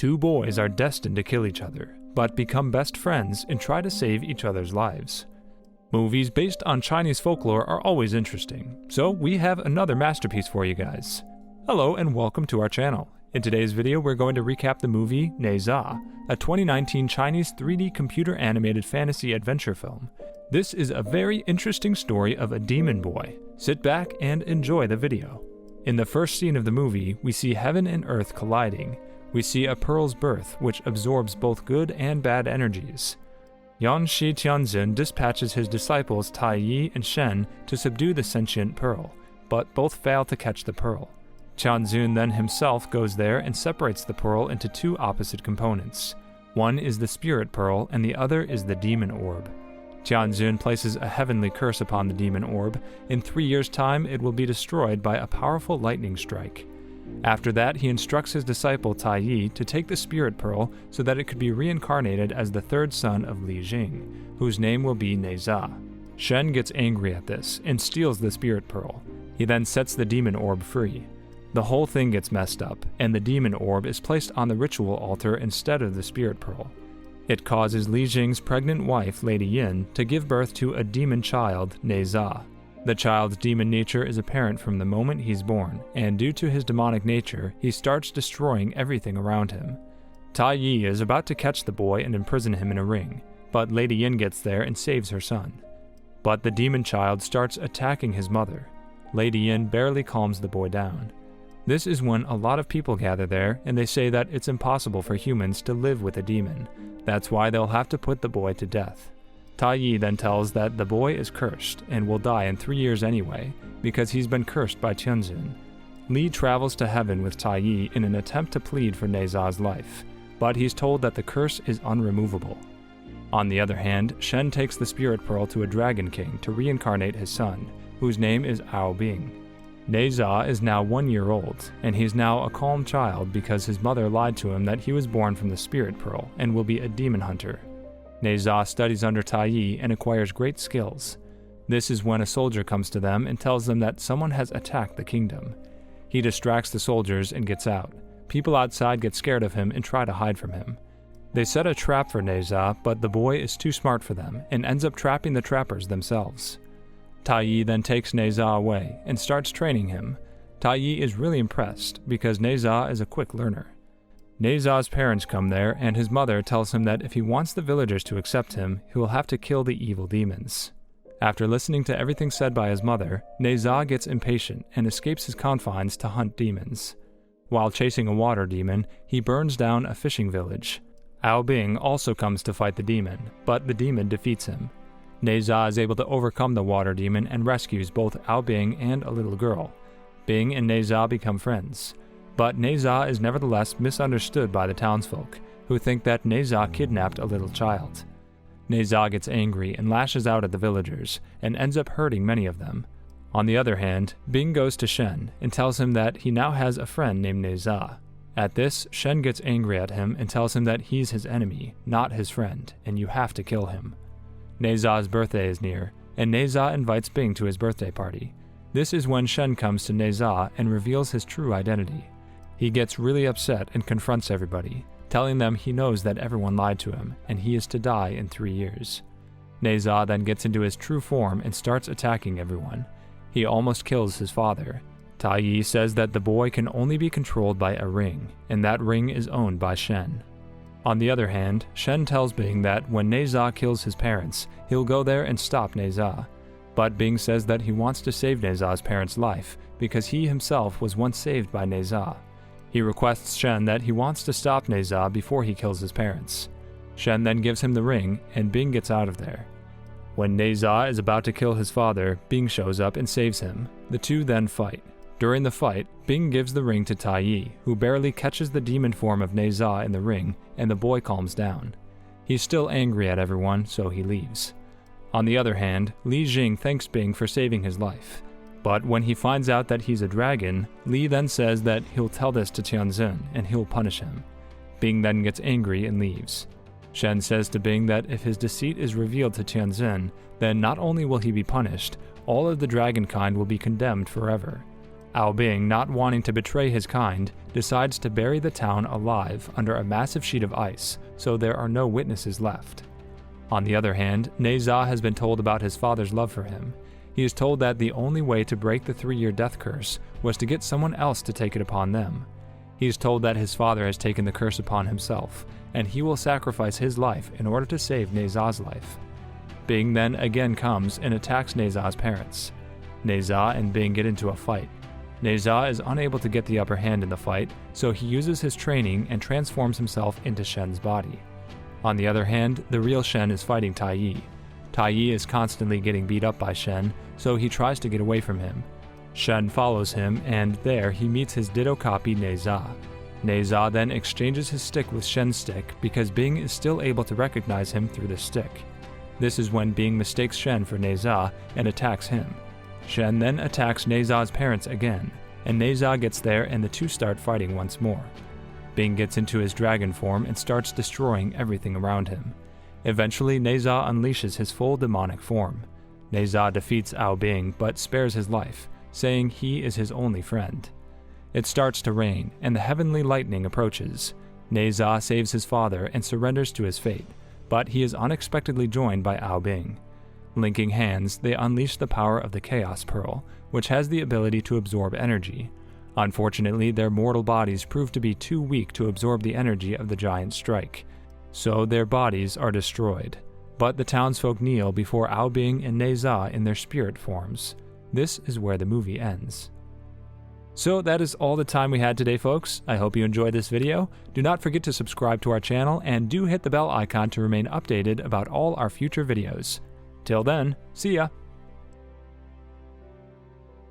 Two boys are destined to kill each other, but become best friends and try to save each other's lives. Movies based on Chinese folklore are always interesting, so we have another masterpiece for you guys. Hello and welcome to our channel. In today's video, we're going to recap the movie Nezha, a 2019 Chinese 3D computer animated fantasy adventure film. This is a very interesting story of a demon boy. Sit back and enjoy the video. In the first scene of the movie, we see heaven and earth colliding. We see a pearl's birth, which absorbs both good and bad energies. Yanshi Tianzin dispatches his disciples Tai Yi and Shen to subdue the sentient pearl, but both fail to catch the pearl. Tianzin then himself goes there and separates the pearl into two opposite components. One is the spirit pearl and the other is the demon orb. Tianzin places a heavenly curse upon the demon orb. In 3 years' time, it will be destroyed by a powerful lightning strike. After that, he instructs his disciple Tai Yi to take the spirit pearl so that it could be reincarnated as the third son of Li Jing, whose name will be Nezha. Shen gets angry at this and steals the spirit pearl. He then sets the demon orb free. The whole thing gets messed up, and the demon orb is placed on the ritual altar instead of the spirit pearl. It causes Li Jing's pregnant wife, Lady Yin, to give birth to a demon child, Nezha. The child's demon nature is apparent from the moment he's born, and due to his demonic nature, he starts destroying everything around him. Tai Yi is about to catch the boy and imprison him in a ring, but Lady Yin gets there and saves her son. But the demon child starts attacking his mother. Lady Yin barely calms the boy down. This is when a lot of people gather there, and they say that it's impossible for humans to live with a demon. That's why they'll have to put the boy to death. Tai Yi then tells that the boy is cursed and will die in 3 years anyway, because he's been cursed by Tianzin. Li travels to heaven with Tai Yi in an attempt to plead for Nezha's life, but he's told that the curse is unremovable. On the other hand, Shen takes the spirit pearl to a dragon king to reincarnate his son, whose name is Bing. Nezha is now 1 year old, and he's now a calm child because his mother lied to him that he was born from the spirit pearl and will be a demon hunter. Nezha studies under Tai Yi and acquires great skills. This is when a soldier comes to them and tells them that someone has attacked the kingdom. He distracts the soldiers and gets out. People outside get scared of him and try to hide from him. They set a trap for Nezha, but the boy is too smart for them and ends up trapping the trappers themselves. Tai Yi then takes Nezha away and starts training him. Tai Yi is really impressed because Nezha is a quick learner. Nezha's parents come there, and his mother tells him that if he wants the villagers to accept him, he will have to kill the evil demons. After listening to everything said by his mother, Nezha gets impatient and escapes his confines to hunt demons. While chasing a water demon, he burns down a fishing village. Bing also comes to fight the demon, but the demon defeats him. Nezha is able to overcome the water demon and rescues both Bing and a little girl. Bing and Nezha become friends. But Nezha is nevertheless misunderstood by the townsfolk, who think that Nezha kidnapped a little child. Nezha gets angry and lashes out at the villagers, and ends up hurting many of them. On the other hand, Bing goes to Shen and tells him that he now has a friend named Nezha. At this, Shen gets angry at him and tells him that he's his enemy, not his friend, and you have to kill him. Nezha's birthday is near, and Nezha invites Bing to his birthday party. This is when Shen comes to Nezha and reveals his true identity. He gets really upset and confronts everybody, telling them he knows that everyone lied to him and he is to die in 3 years. Nezha then gets into his true form and starts attacking everyone. He almost kills his father. Tai Yi says that the boy can only be controlled by a ring, and that ring is owned by Shen. On the other hand, Shen tells Bing that when Nezha kills his parents, he'll go there and stop Nezha. But Bing says that he wants to save Nezha's parents' life because he himself was once saved by Nezha. He requests Shen that he wants to stop Nezha before he kills his parents. Shen then gives him the ring, and Bing gets out of there. When Nezha is about to kill his father, Bing shows up and saves him. The two then fight. During the fight, Bing gives the ring to Tai Yi, who barely catches the demon form of Nezha in the ring, and the boy calms down. He's still angry at everyone, so he leaves. On the other hand, Li Jing thanks Bing for saving his life. But when he finds out that he's a dragon, Li then says that he'll tell this to Tianzin and he'll punish him. Bing then gets angry and leaves. Shen says to Bing that if his deceit is revealed to Tianzin, then not only will he be punished, all of the dragon kind will be condemned forever. Ao Bing, not wanting to betray his kind, decides to bury the town alive under a massive sheet of ice, so there are no witnesses left. On the other hand, Nezha has been told about his father's love for him. He is told that the only way to break the 3-year death curse was to get someone else to take it upon them. He is told that his father has taken the curse upon himself, and he will sacrifice his life in order to save Nezha's life. Bing then again comes and attacks Nezha's parents. Nezha and Bing get into a fight. Nezha is unable to get the upper hand in the fight, so he uses his training and transforms himself into Shen's body. On the other hand, the real Shen is fighting Tai Yi. Tai Yi is constantly getting beat up by Shen, so he tries to get away from him. Shen follows him, and there he meets his ditto copy Nezha. Nezha then exchanges his stick with Shen's stick because Bing is still able to recognize him through the stick. This is when Bing mistakes Shen for Nezha and attacks him. Shen then attacks Nezha's parents again, and Nezha gets there and the two start fighting once more. Bing gets into his dragon form and starts destroying everything around him. Eventually, Nezha unleashes his full demonic form. Nezha defeats Ao Bing but spares his life, saying he is his only friend. It starts to rain, and the heavenly lightning approaches. Nezha saves his father and surrenders to his fate, but he is unexpectedly joined by Ao Bing. Linking hands, they unleash the power of the Chaos Pearl, which has the ability to absorb energy. Unfortunately, their mortal bodies prove to be too weak to absorb the energy of the giant strike, so their bodies are destroyed. But the townsfolk kneel before Ao Bing and Nezha in their spirit forms. This is where the movie ends. So that is all the time we had today, folks. I hope you enjoyed this video. Do not forget to subscribe to our channel and do hit the bell icon to remain updated about all our future videos. Till then, see ya!